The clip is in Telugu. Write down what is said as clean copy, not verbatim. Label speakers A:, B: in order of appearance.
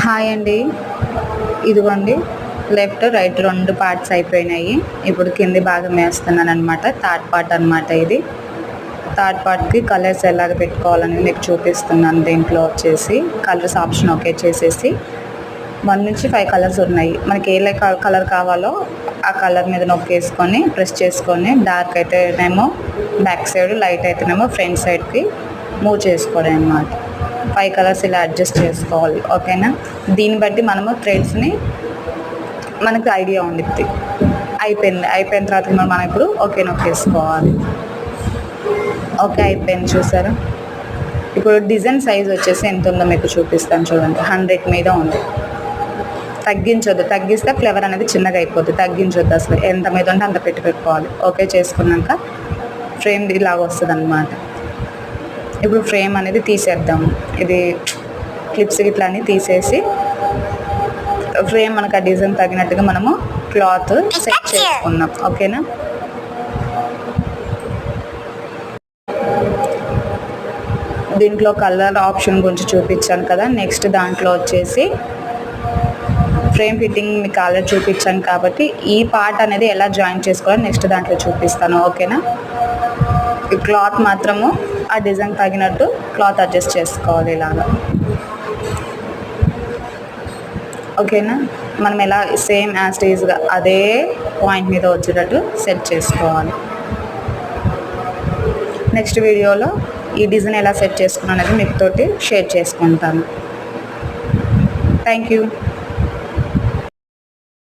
A: హాయ్ అండి. ఇదిగోండి లెఫ్ట్, రైట్ 2 పార్ట్స్ అయిపోయినాయి. ఇప్పుడు కింది భాగం వేస్తున్నాననమాట. థర్డ్ పార్ట్ అనమాట ఇది. థర్డ్ పార్ట్‌కి కలర్స్ ఎలాగ పెట్టుకోవాలనేది మీకు చూపిస్తున్నాను. దీంట్లో వచ్చేసి కలర్స్ ఆప్షన్ ఓకే చేసేసి 1 నుంచి 5 కలర్స్ ఉన్నాయి. మనకి ఏ కలర్ కావాలో ఆ కలర్ మీద నొక్కేసుకొని ప్రెస్ చేసుకొని డార్క్ అయితేనేమో బ్యాక్ సైడ్, లైట్ అయితేనేమో ఫ్రంట్ సైడ్కి మూవ్ చేసుకోవడం అనమాట. 5 కలర్స్ ఇలా అడ్జస్ట్ చేసుకోవాలి. ఓకేనా. దీన్ని బట్టి మనము థ్రెడ్స్ని మనకు ఐడియా ఉండిద్ది. అయిపోయిన తర్వాత మనం ఇప్పుడు ఓకే నొక్కేసుకోవాలి. ఓకే అయిపోయింది. చూసారా. ఇప్పుడు డిజైన్ సైజ్ వచ్చేసి ఎంత ఉందో మీకు చూపిస్తాను చూడండి. 100 మీద ఉంది. తగ్గించొద్దు. తగ్గిస్తే ఫ్లేవర్ అనేది చిన్నగా అయిపోద్ది. తగ్గించొద్దు అసలు. ఎంత మీద ఉంటే అంత పెట్టుకోవాలి. ఓకే చేసుకున్నాక ఫ్రేమ్ ఇలాగ వస్తుంది అన్నమాట. ఇప్పుడు ఫ్రేమ్ అనేది తీసేద్దాం. ఇది క్లిప్స్ ఇట్లా అన్నీ తీసేసి ఫ్రేమ్ మనకు ఆ డిజైన్ తగినట్టుగా మనము క్లాత్ సెట్ చేసుకున్నాం. ఓకేనా. దీంట్లో కలర్ ఆప్షన్ గురించి చూపించాను కదా. నెక్స్ట్ దాంట్లో వచ్చేసి ఫ్రేమ్ ఫిట్టింగ్ మీకు ఆల్రెడీ చూపించాను కాబట్టి ఈ పార్ట్ అనేది ఎలా జాయిన్ చేసుకోవాలో నెక్స్ట్ దాంట్లో చూపిస్తాను. ఓకేనా. ఈ క్లాత్ మాత్రము ఆ డిజైన్ తగినట్టు క్లాత్ అడ్జస్ట్ చేసుకోవాలి ఇలాగా. ఓకేనా. మనం ఎలా సేమ్ యాజ్ టీజ్గా అదే పాయింట్ మీద వచ్చేటట్టు సెట్ చేసుకోవాలి. నెక్స్ట్ వీడియోలో ఈ డిజైన్ ఎలా సెట్ చేసుకున్నాను అనేది మీతోటి షేర్ చేసుకుంటాను. Thank you.